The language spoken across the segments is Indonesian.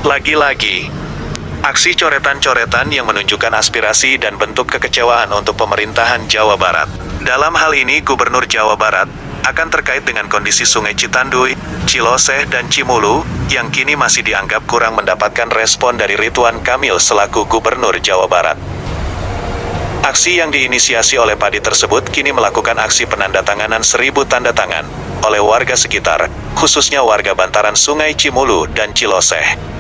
Lagi-lagi, aksi coretan-coretan yang menunjukkan aspirasi dan bentuk kekecewaan untuk pemerintahan Jawa Barat. Dalam hal ini Gubernur Jawa Barat akan terkait dengan kondisi Sungai Citanduy, Ciloseh, dan Cimulu, yang kini masih dianggap kurang mendapatkan respon dari Ridwan Kamil selaku Gubernur Jawa Barat. Aksi yang diinisiasi oleh Padi tersebut kini melakukan aksi penandatanganan 1000 tanda tangan oleh warga sekitar, khususnya warga bantaran Sungai Cimulu dan Ciloseh.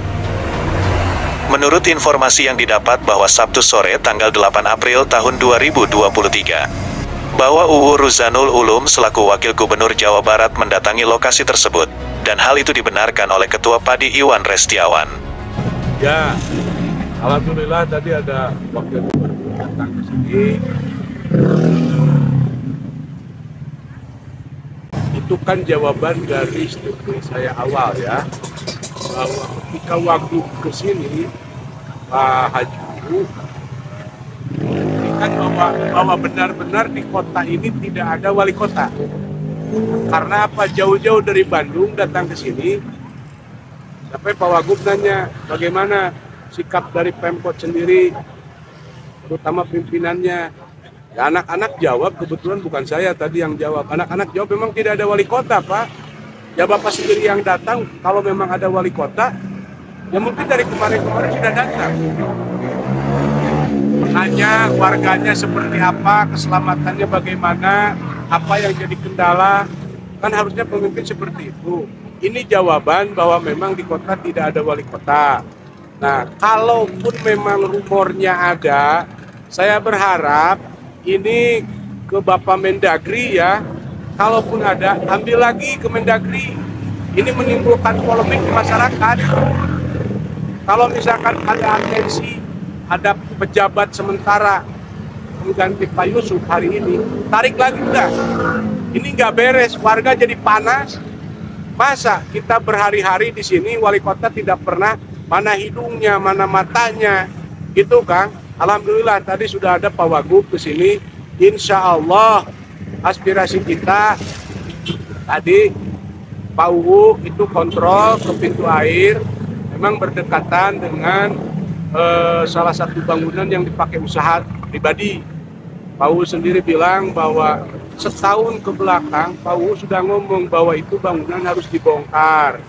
Menurut informasi yang didapat bahwa Sabtu sore tanggal 8 April tahun 2023, bahwa UU Ruzanul Ulum selaku Wakil Gubernur Jawa Barat mendatangi lokasi tersebut, dan hal itu dibenarkan oleh Ketua Padi Iwan Restiawan. Ya, alhamdulillah tadi ada Wakil Gubernur datang ke sini. Itu kan jawaban dari studi saya awal ya, bahwa ketika waktu ke sini Pak Haji kan bahwa benar-benar di kota ini tidak ada wali kota. Karena apa? Jauh-jauh dari Bandung datang ke sini. Sampai Pak Wagub nanya bagaimana sikap dari Pemkot sendiri, terutama pimpinannya. Ya, anak-anak jawab, kebetulan bukan saya tadi yang jawab. Anak-anak jawab memang tidak ada wali kota, Pak. Ya Bapak sendiri yang datang, kalau memang ada wali kota, ya mungkin dari kemarin-kemarin sudah datang. Nanya warganya seperti apa, keselamatannya bagaimana, apa yang jadi kendala, kan harusnya pemimpin seperti itu. Ini jawaban bahwa memang di kota tidak ada wali kota. Nah, kalaupun memang rumornya ada, saya berharap ini ke Bapak Mendagri ya, kalaupun ada, ambil lagi ke Mendagri. Ini menimbulkan polemik di masyarakat. Kalau misalkan ada atensi, ada pejabat sementara mengganti Pak Yusuf hari ini, tarik lagi udah. Ini nggak beres, warga jadi panas. Masa kita berhari-hari di sini, wali kota tidak pernah, mana hidungnya, mana matanya, gitu Kang. Alhamdulillah tadi sudah ada Pak Wagub ke sini. Insya Allah aspirasi kita tadi Pak UU itu kontrol ke pintu air, memang berdekatan dengan salah satu bangunan yang dipakai usaha pribadi. Pak UU sendiri bilang bahwa setahun ke belakang Pak UU sudah ngomong bahwa itu bangunan harus dibongkar.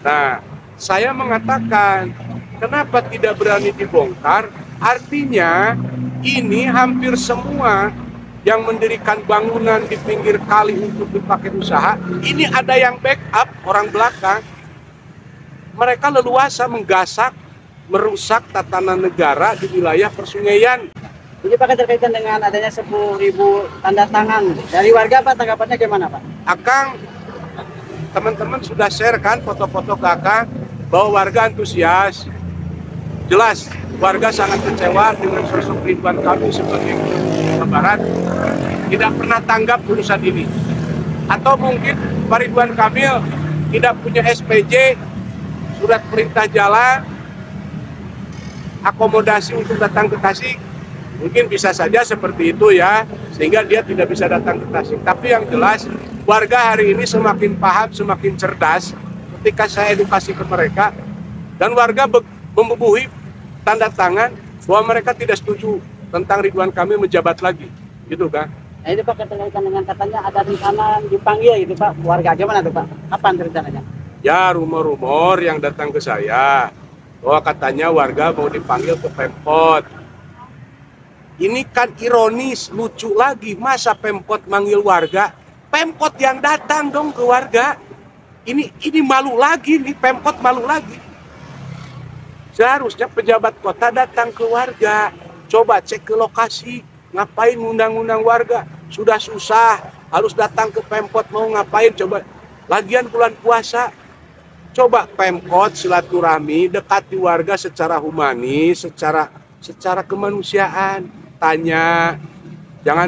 Nah, saya mengatakan kenapa tidak berani dibongkar? Artinya ini hampir semua yang mendirikan bangunan di pinggir kali untuk dipakai usaha, ini ada yang backup orang belakang. Mereka leluasa menggasak, merusak tatanan negara di wilayah persungaian. Jadi Pak, terkaitan dengan adanya 10.000 tanda tangan dari warga, Pak, tanggapannya gimana Pak? Akang, teman-teman sudah share kan foto-foto ke Akang bahwa warga antusias. Jelas, warga sangat kecewa dengan sosok Ridwan Kamil sebagai Jawa Barat, tidak pernah tanggap urusan ini. Atau mungkin Pak Ridwan Kamil tidak punya SPJ, surat perintah jalan, akomodasi untuk datang ke Tasik. Mungkin bisa saja seperti itu ya, sehingga dia tidak bisa datang ke Tasik. Tapi yang jelas, warga hari ini semakin paham, semakin cerdas ketika saya edukasi ke mereka, dan warga membubuhi tanda tangan bahwa mereka tidak setuju tentang Ridwan Kamil menjabat lagi, gitu kan? Nah itu Pak, terkaitan dengan katanya ada rencana dipanggil gitu Pak, warga gimana tuh Pak? Apa rencananya? Ya, rumor-rumor yang datang ke saya bahwa katanya warga mau dipanggil ke Pemkot. Ini kan ironis, lucu lagi, masa Pemkot manggil warga? Pemkot yang datang dong ke warga. Ini malu lagi nih, Pemkot malu lagi. Seharusnya pejabat kota datang ke warga, coba cek ke lokasi, ngapain ngundang-undang warga, sudah susah, harus datang ke Pemkot mau ngapain, coba. Lagian bulan puasa, coba Pemkot silaturahmi, dekati warga secara humanis, secara kemanusiaan, tanya, jangan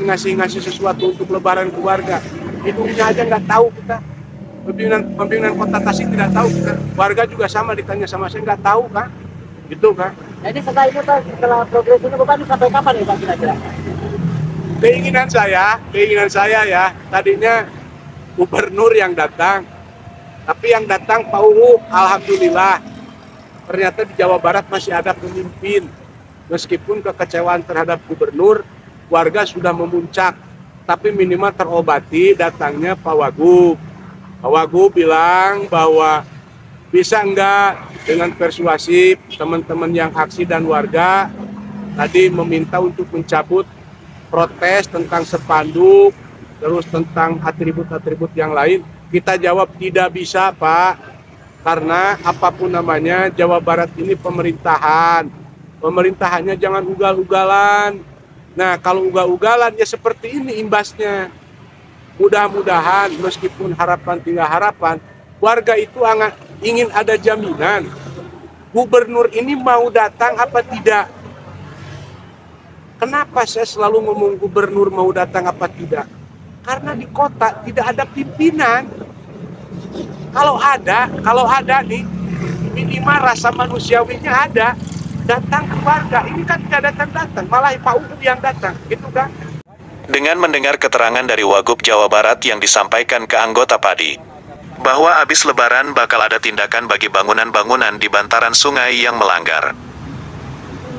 ngasih sesuatu untuk lebaran ke warga. Hidungnya aja nggak tahu kita. Pimpinan kota Tasik tidak tahu, warga juga sama ditanya sama saya nggak tahu kan, gitu kan? Jadi setelah itu Pak, setelah progres ini Bapak sampai kapan nih Pak kira-kira? Keinginan saya ya, tadinya gubernur yang datang, Tapi yang datang Pak UU, alhamdulillah, ternyata di Jawa Barat masih ada pemimpin. Meskipun kekecewaan terhadap gubernur, warga sudah memuncak, tapi minimal terobati datangnya Pak Wagub. Pak Wagub bilang bahwa bisa enggak dengan persuasif teman-teman yang aksi dan warga tadi meminta untuk mencabut protes tentang spanduk, terus tentang atribut-atribut yang lain. Kita jawab tidak bisa, Pak, karena apapun namanya Jawa Barat ini pemerintahan. Pemerintahannya jangan ugal-ugalan. Nah, kalau ugal-ugalan ya seperti ini imbasnya. Mudah-mudahan meskipun harapan tinggal harapan, warga itu ingin ada jaminan. Gubernur ini mau datang apa tidak? Kenapa saya selalu ngomong gubernur mau datang apa tidak? Karena di kota tidak ada pimpinan. Kalau ada nih, minimal rasa manusiawinya ada. Datang ke warga, ini kan tidak datang-datang, malah Pak UU yang datang, gitu kan? Dengan mendengar keterangan dari Wagub Jawa Barat yang disampaikan ke anggota PADI, bahwa habis Lebaran bakal ada tindakan bagi bangunan-bangunan di bantaran sungai yang melanggar.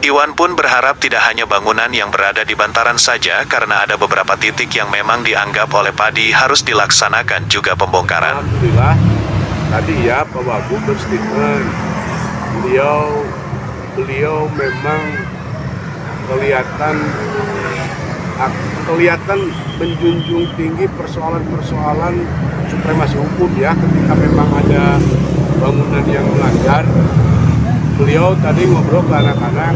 Iwan pun berharap tidak hanya bangunan yang berada di bantaran saja karena ada beberapa titik yang memang dianggap oleh PADI harus dilaksanakan juga pembongkaran. Alhamdulillah, tadi ya Pak Wagub berstatement, beliau memang kelihatan menjunjung tinggi persoalan-persoalan supremasi hukum ya. Ketika memang ada bangunan yang melanggar, beliau tadi ngobrol ke anak-anak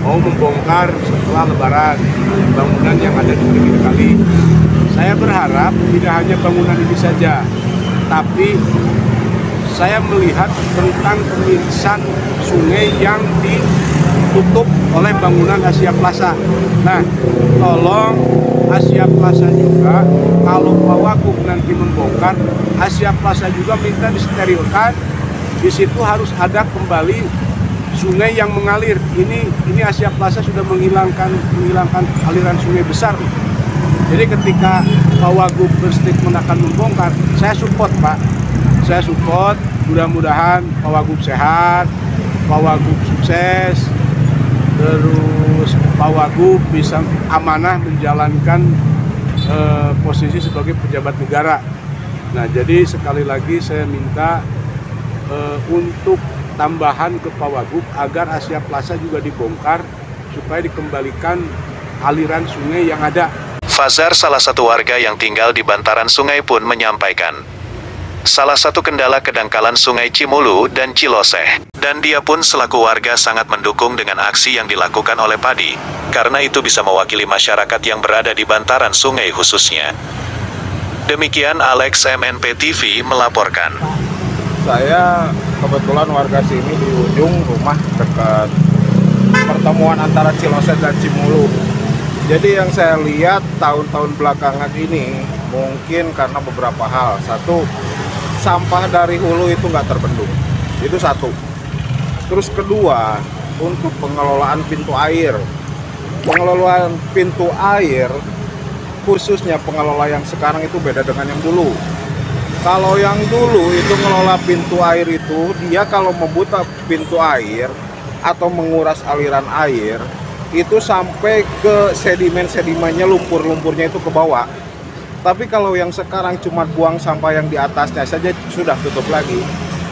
mau membongkar setelah Lebaran bangunan yang ada di pinggir kali. Saya berharap tidak hanya bangunan ini saja, tapi saya melihat tentang pemilisan sungai yang ditutup oleh bangunan Asia Plaza. Nah, tolong Asia Plaza juga, kalau Pak Wagub nanti membongkar, Asia Plaza juga minta disterilkan. Di situ harus ada kembali sungai yang mengalir. Ini Asia Plaza sudah menghilangkan aliran sungai besar. Jadi ketika Pak Wagub berstatement akan membongkar, saya support, Pak. Saya support. Mudah-mudahan Pak Wagub sehat, Pak Wagub sukses, terus Pak Wagub bisa amanah menjalankan posisi sebagai pejabat negara. Nah, jadi sekali lagi saya minta untuk tambahan ke Pak Wagub agar Asia Plaza juga dibongkar supaya dikembalikan aliran sungai yang ada. Fazar, salah satu warga yang tinggal di bantaran sungai pun menyampaikan, salah satu kendala kedangkalan sungai Cimulu dan Ciloseh. Dan dia pun selaku warga sangat mendukung dengan aksi yang dilakukan oleh PADI, karena itu bisa mewakili masyarakat yang berada di bantaran sungai khususnya. Demikian Alex MNP TV melaporkan. Saya kebetulan warga sini di ujung rumah dekat pertemuan antara Ciloseh dan Cimulu. Jadi yang saya lihat tahun-tahun belakangan ini mungkin karena beberapa hal. Satu, sampah dari hulu itu nggak terbendung. Itu satu. Terus kedua, untuk pengelolaan pintu air. Pengelolaan pintu air, khususnya pengelola yang sekarang itu beda dengan yang dulu. Kalau yang dulu itu ngelola pintu air itu, dia kalau membuka pintu air atau menguras aliran air, itu sampai ke sedimen-sedimennya, lumpur-lumpurnya itu ke bawah. Tapi kalau yang sekarang cuma buang sampah yang di atasnya saja sudah tutup lagi.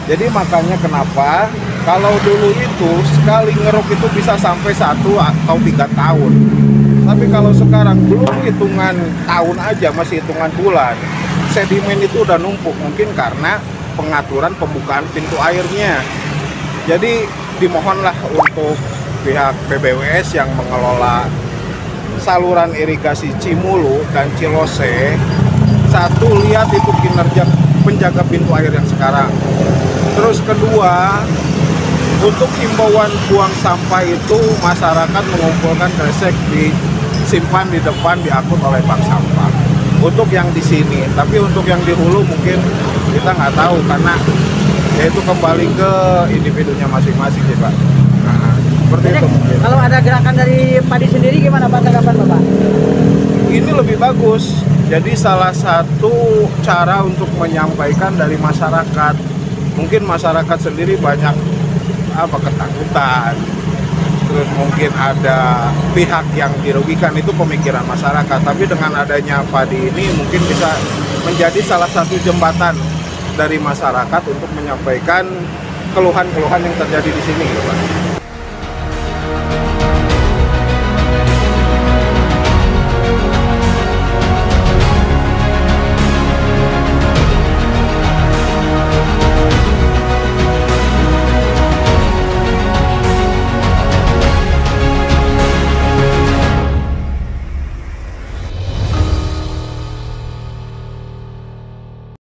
Jadi makanya kenapa kalau dulu itu sekali ngeruk itu bisa sampai 1 atau 3 tahun. Tapi kalau sekarang belum hitungan tahun aja, masih hitungan bulan, sedimen itu udah numpuk, mungkin karena pengaturan pembukaan pintu airnya. Jadi dimohonlah untuk pihak PBWS yang mengelola saluran irigasi Cimulu dan Ciloseh, satu, lihat itu kinerja penjaga pintu air yang sekarang. Terus kedua, untuk himbauan buang sampah itu masyarakat mengumpulkan kresek disimpan di depan, diangkut oleh bank sampah. Untuk yang di sini, tapi untuk yang di hulu mungkin kita nggak tahu karena yaitu kembali ke individunya masing-masing sih, Pak. Nah, seperti Jadi, itu mungkin. kalau ada gerakan dari PADI sendiri gimana Pak, tanggapan Bapak? Ini lebih bagus Jadi salah satu cara untuk menyampaikan dari masyarakat, mungkin masyarakat sendiri banyak ketakutan, terus mungkin ada pihak yang dirugikan, itu pemikiran masyarakat. Tapi dengan adanya padi ini mungkin bisa menjadi salah satu jembatan dari masyarakat untuk menyampaikan keluhan-keluhan yang terjadi di sini, Pak.